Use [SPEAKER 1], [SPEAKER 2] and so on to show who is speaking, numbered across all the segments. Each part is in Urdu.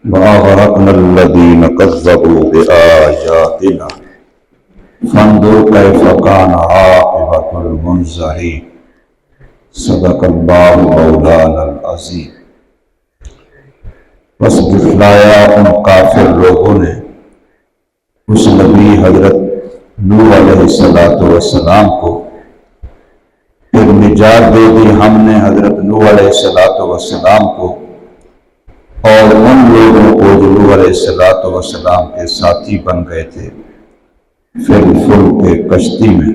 [SPEAKER 1] وأغرقنا الذين كذبوا بآياتنا فانظر كيف كان عاقبة المنذرين صدق اللہ مولانا العظیم۔ بس جھٹلایا ان کافر لوگوں نے اس نبی حضرت نوح علیہ السلام کو، پھر نجات دے دی ہم نے حضرت نوح علیہ السلام کو اور ان لوگوں کو جو نوح علیہ السلام کے ساتھی بن گئے تھے پھر فلک کشتی میں،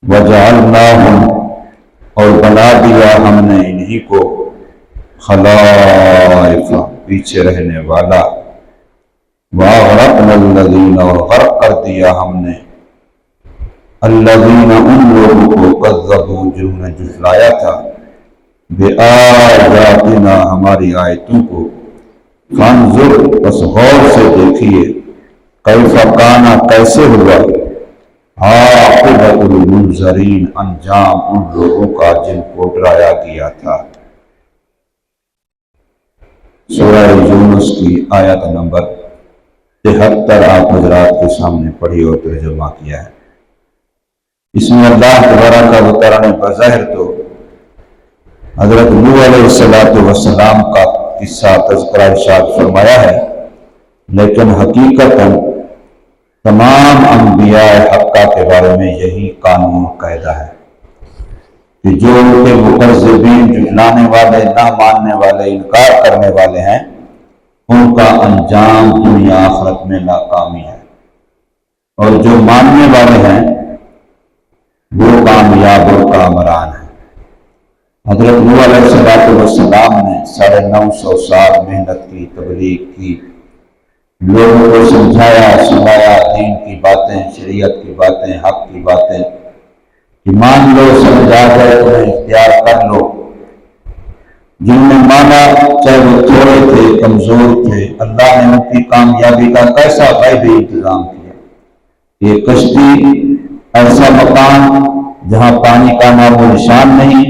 [SPEAKER 1] وجعلناہم اور بنا دیا ہم نے انہی کو خلائف پیچھے رہنے والا، وَأَغْرَقْنَا الَّذِينَ اور غرق کر دیا ہم نے الذین ان لوگوں کو کذبوا جنہوں نے جھٹلایا تھا بآیاتنا ہماری آیتوں کو، فانظر بس غور سے دیکھیے کیف کان کیسے ہوا عاقبۃ المنذرین انجام ان لوگوں کا جن کو ڈرایا گیا تھا۔ سورہ یونس کی آیت نمبر 73 آپ حضرات کے سامنے پڑھی اور ترجمہ کیا ہے۔ اس میں اللہ تبارک و تعالیٰ نے بظاہر تو حضرت نوح علیہ السلام کا قصہ تذکرہ ارشاد فرمایا ہے، لیکن حقیقتاً تمام انبیاء حقہ کے بارے میں یہی قانون قاعدہ ہے کہ جو ان کے مکذبین، جھٹلانے والے، نہ ماننے والے، انکار کرنے والے ہیں، ان کا انجام دنیا آخرت میں ناکامی ہے، اور جو ماننے والے ہیں وہ کامیاب اور کامران ہیں۔ حضرت نوح علیہ السلام نے 950 سال محنت کی، تبلیغ کی، لوگوں کو سمجھایا، سنایا، دین کی باتیں، شریعت کی باتیں، حق کی باتیں کہ مان لو، سمجھ آ جائے تمہیں اختیار کر لو۔ جن نے مانا چاہے وہ تھوڑے تھے، کمزور تھے، اللہ نے ان کی کامیابی کا کیسا غیبی انتظام کیا۔ یہ کشتی ایسا مقام جہاں پانی کا نام و نشان نہیں،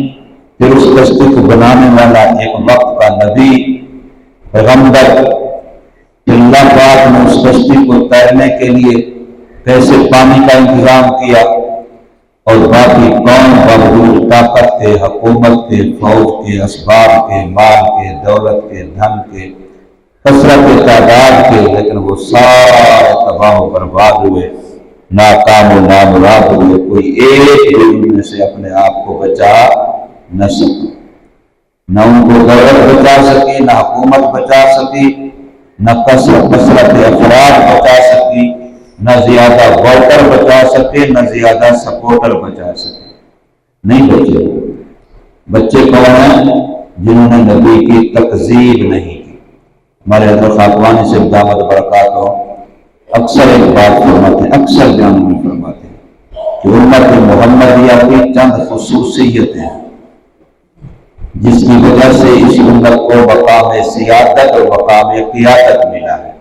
[SPEAKER 1] پھر اس کشتی کو بنانے والا ایک وقت کا نبی، پیغمبر، اللہ پاک نے اس کشتی کو تیرنے کے لیے کیسے پانی کا انتظام کیا، اور باقی قوم باوجود طاقت کے، حکومت کے، فوج کے، اسباب کے، مال کے، دولت کے، دھن کے، کثرت تعداد کے، لیکن وہ سارے تباہ و برباد ہوئے، ناکام و نامراد ہوئے، کوئی ایک بھی ان میں سے اپنے آپ کو بچا نہ سکا۔ نہ ان کو دولت بچا سکی، نہ حکومت بچا سکی، نہ کثرت افراد بچا سکی، نہ زیادہ ووٹر بچا سکے، نہ زیادہ سپورٹر بچا سکے، نہیں بچے۔ بچے کون ہیں؟ جنہوں نے نبی کی تکذیب نہیں کی۔ ہمارے حضرت خاکوانی سے دامت برکات ہو اکثر ایک بات فرماتے ہیں، اکثر بیان میں فرماتے ہیں کہ امت محمدیہ کی چند خصوصیتیں ہیں جس کی وجہ سے اس امت کو مقام سیادت اور مقام قیادت ملا ہے۔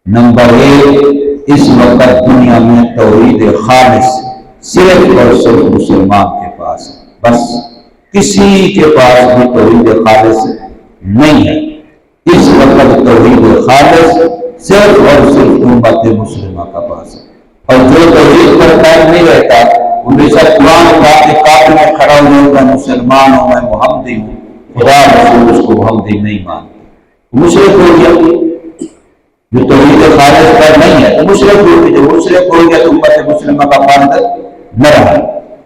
[SPEAKER 1] نمبر 1، اس وقت دنیا میں توحید خالص صرف اور صرف مسلمان کے پاس ہے، بس کسی کے پاس بھی توحید خالص نہیں ہے۔ اس وقت توحید خالص صرف اور صرف امت مسلمہ کا پاس ہے، اور جو توحید پر قائم نہیں رہتا وہ بے شک قرآن پاک کے قابل میں کھڑا ہوا، میں مسلمان ہوں، میں محمدی ہوں، خدا رسول اس کو محمدی نہیں مانتے، مشرک ہو گیا۔ جو توحید خالص پر نہیں ہے تو مشرک ہو گیا، جو مشرک ہو گیا تو امت مسلمہ کا فرد نہ رہا۔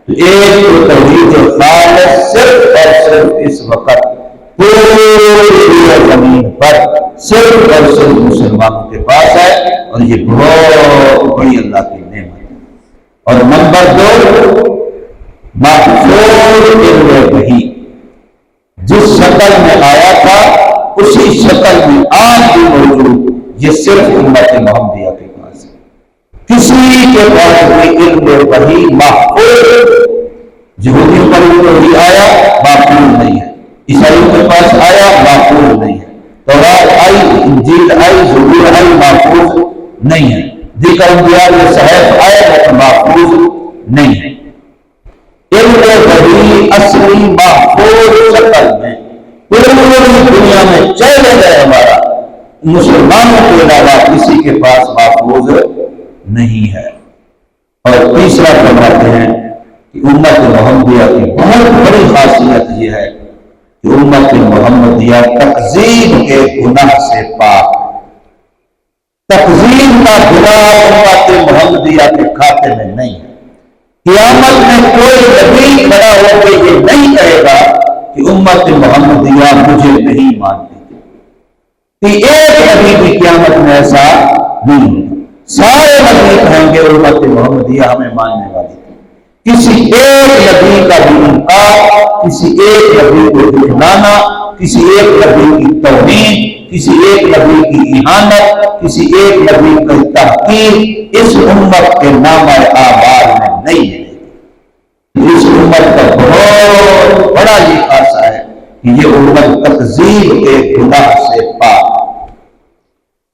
[SPEAKER 1] تو ایک تو توحید خالص صرف اور صرف اس وقت پوری زمین پر صرف اور صرف مسلمانوں کے پاس ہے، اور یہ بہت بڑی اللہ کی نعمت ہے۔ اور نمبر 2، محفوظ علم وحی، جس شکل میں آیا تھا اسی شکل میں آج بھی موجود، یہ صرف امت محمدیہ کے پاس ہے۔ کسی کے پاس بھی علم وحی محفوظ، یہودیوں پر وحی آیا محفوظ نہیں ہے، عیسائیوں کے پاس آیا محفوظ نہیں ہے، تورات آئی، انجیل آئی، زبور آئی، محفوظ نہیں ہے، ذکر انبیاء کے صحائف آئے لیکن محفوظ نہیں ہے۔ علم وحی اصل پوری دنیا میں چیلنج ہے ہمارا، مسلمانوں کے علاوہ کسی کے پاس محفوظ نہیں ہے۔ اور تیسرا فرماتے ہیں کہ امت محمدیہ کی بہت بڑی خاصیت یہ ہے کہ امت محمدیہ تکذیب کے گناہ سے پاک ہے۔ تکذیب کا گناہ امت محمدیہ کے کھاتے میں نہیں ہے۔ قیامت میں کوئی نبی کھڑا ہو کے یہ نہیں کہے گا کہ امت محمدیہ مجھے نہیں مانتی تھی، کہ ایک نبی بھی قیامت میں ایسا نہیں ہوگا۔ سارے نبی کہیں گے امت محمدیہ ہمیں ماننے والی تھی۔ کسی ایک نبی کا بھی انکار، کسی ایک نبی کو جھٹلانا، کسی ایک نبی کی توہین، کسی ایک نبی کی اہانت، کسی ایک نبی کی تحقیر اس امت کے نامہ اعمال میں نہیں ہے۔ اس امت کا بہت بڑا یہ خاصہ ہے کہ یہ امت تکذیب کے گناہ سے پاک ہے۔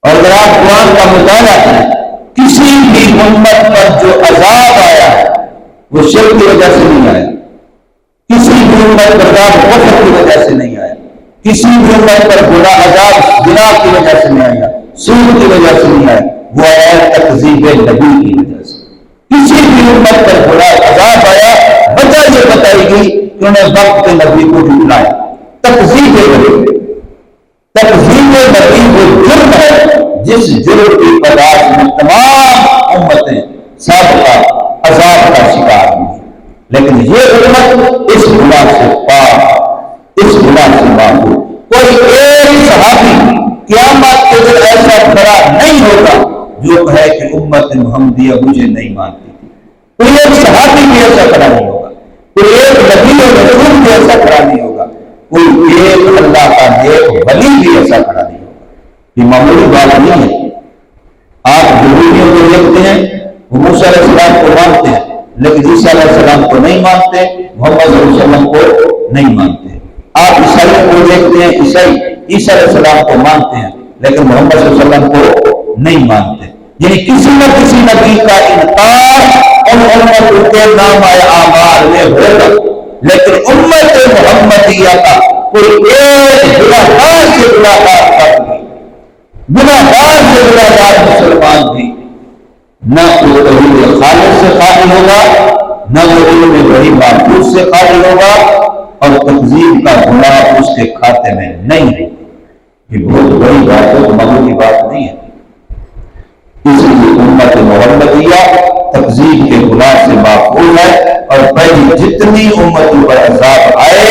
[SPEAKER 1] اور اگر آپ قرآن کا مطالعہ کریں، کسی بھی امت پر جو عذاب آیا ہے وہ شرک کی وجہ سے نہیں آیا، کسی بھی امت پر عذاب کفر کی وجہ سے نہیں آیا، کسی بھی امت پر گناہ عذاب زنا کی وجہ سے نہیں آیا، سود کی وجہ سے نہیں آیا، وہ آیا تکذیب نبی کی وجہ سے۔ کسی بھی امت پر گناہ عذاب آیا، وجہ یہ بتائے گی کہ انہیں وقت کے نبی کو جھٹلایا۔ تکذیب نبی، تکذیب نبی وہ جرم ہے جس جرم کی پداش میں تمام امتیں سابقہ عذاب کا شکار ہوئی، لیکن یہ امت اس گناہ سے پاک، اس گناہ سے معفو۔ کوئی ایک صحابی قیامت کے دن ایسا کھڑا نہیں ہوگا جو کہے کہ امت محمدیہ مجھے نہیں مانتی تھی۔ کوئی ایک صحابی بھی ایسا کھڑا نہیں ہوگا، کوئی ایک نبی اور رسول بھی ایسا کھڑا نہیں ہوگا، کوئی ایک اللہ کا نیک ولی بھی ایسا کھڑا نہیں ہوگا۔ یہ معمولی بات نہیں ہے۔ آپ یہودیوں کو دیکھتے ہیں، وہ موسیٰ علیہ السلام کو مانتے ہیں لیکن عیسیٰ علیہ السلام کو نہیں مانتے، محمد صلی اللہ علیہ وسلم کو نہیں مانتے۔ آپ عیسائیوں کو دیکھتے ہیں، عیسائی عیسیٰ علیہ السلام کو مانتے ہیں لیکن محمد صلی اللہ علیہ وسلم کو نہیں مانتے۔ یعنی کسی نہ کسی نبی کا انکار ان امت کے نامہ اعمال میں ہوگا، لیکن امت محمدیہ کا کوئی ایک گناہگار سے گناہگار فرد بھی، گناہگار سے گناہگار مسلمان بھی نہ وہ توحید خالص سے خالی ہوگا، نہ وہ علم وحی محفوظ سے خالی ہوگا، اور تکذیب کا گناہ اس کے کھاتے میں نہیں ہے۔ یہ بہت بڑی بات ہے، معمولی بات نہیں ہے۔ اس لیے امت محمدیہ تکذیب کے گناہ سے محفوظ ہے، اور پہلی جتنی امتوں پر عذاب آئے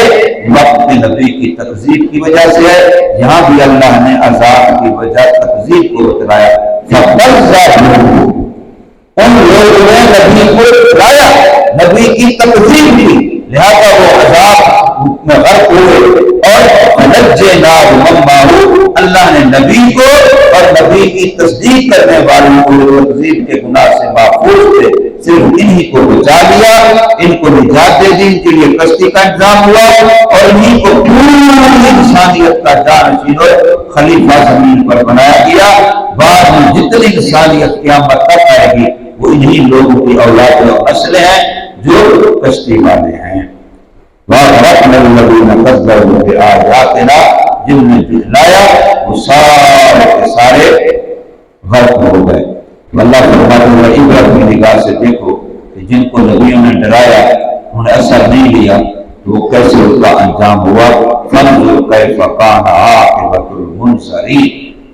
[SPEAKER 1] وقت نبی کی تکذیب کی وجہ سے ہے۔ یہاں بھی اللہ نے عذاب کی وجہ تکذیب کو بتلایا۔ ان لوگوں نے نبی کو لایا، نبی کی تکذیب کی، لہذا وہ عذاب میں غرق ہوئے، اور نجیناہ من معہ، اللہ نے نبی کو اور نبی کی تصدیق کرنے والوں کو تکذیب کے گناہ سے محفوظ تھے، صرف انہی کو بچا لیا، ان کو نجات دے دی، ان کے لیے کشتی کا انتظام ہوا، اور انہی کو پوری انسانیت کا جانشین اور خلیفہ زمین پر بنایا گیا۔ بعد میں جتنی انسانیت قیامت تک آئے گی وہ انہی لوگوں کی اولاد و نسلیں ہیں جو کشتی والے ہیں۔ وَأَغْرَقْنَا الَّذِينَ كَذَّبُوا بِآيَاتِنَا، جن نے جھٹلایا وہ سارے کے سارے غرق ہو گئے۔ اللہ فرماتے ہیں عبرت کی نگاہ سے دیکھو کہ جن کو نبیوں نے ڈرایا انہیں اثر نہیں لیا تو وہ کیسے اس کا انجام ہوا۔ فَانظُرْ كَيْفَ كَانَ عَاقِبَةُ الْمُنذَرِينَ،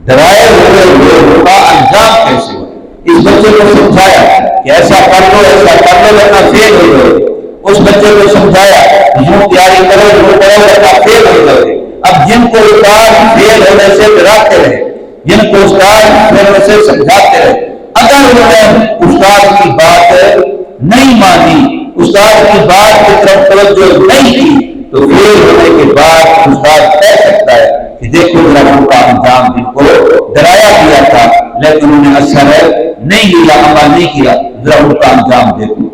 [SPEAKER 1] ڈرائے ہوئے لوگوں کا انجام کیسے ہوا۔ اس بچے کو سمجھایا کہ ایسا کر لو ایسا کر لو ورنہ فیل ہو جاؤ، اس بچے کو سمجھایا یوں تیاری کرو یوں کرو ورنہ فیل ہو جاؤ۔ اب جن کو استاد فیل ہونے سے ڈراتے رہے، جن کو استاد فیل ہونے سے سمجھاتے رہے، اگر انہوں نے استاد کی بات نہیں مانی، استاد کی بات کی طرف توجہ نہیں کی، تو فیل ہونے کے بعد استاد کہہ سکتا ہے کہ دیکھو ذرا ان کا انجام، جن کو ڈرایا گیا تھا لیکن انہیں اثر نہیں لیا، عمل نہیں کیا، ذرا ان کا انجام دیکھو۔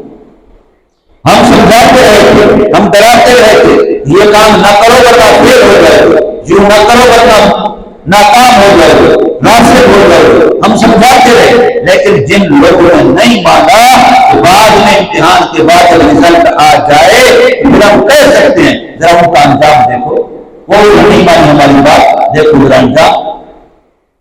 [SPEAKER 1] ہم سمجھاتے رہے تھے، ہم ڈراتے رہے تھے، یہ کام نہ کرو ورنہ فیل ہو جائے، یوں نہ کرو ورنہ ناکام ہو جائے، ناصب ہو جائے، ہم سمجھاتے رہے، لیکن جن لوگوں نے نہیں مانا تو بعد میں امتحان کے بعد جب رزلٹ آ جائے پھر ہم کہہ سکتے ہیں ذرا ان کا انجام دیکھو۔ کوئی نہیں مانی ہماری بات، دیکھو قرآن کا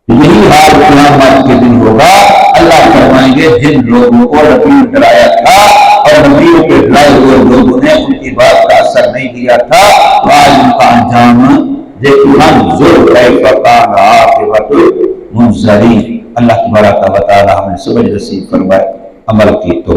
[SPEAKER 1] یہی حال قیامت کے دن ہوگا۔ اللہ فرمائیں گے جن لوگوں کو نبی نے ڈرایا تھا اور نبیوں کے ڈرائے ہوئے لوگوں نے ان کی بات کا اثر نہیں کیا تھا، تو آج ان کا انجام دیکھو انظر کیف کان عاقبۃ المنذرین۔ اللہ تبارک و تعالی ہمیں سمجھ نصیب فرمائے، عمل کی تو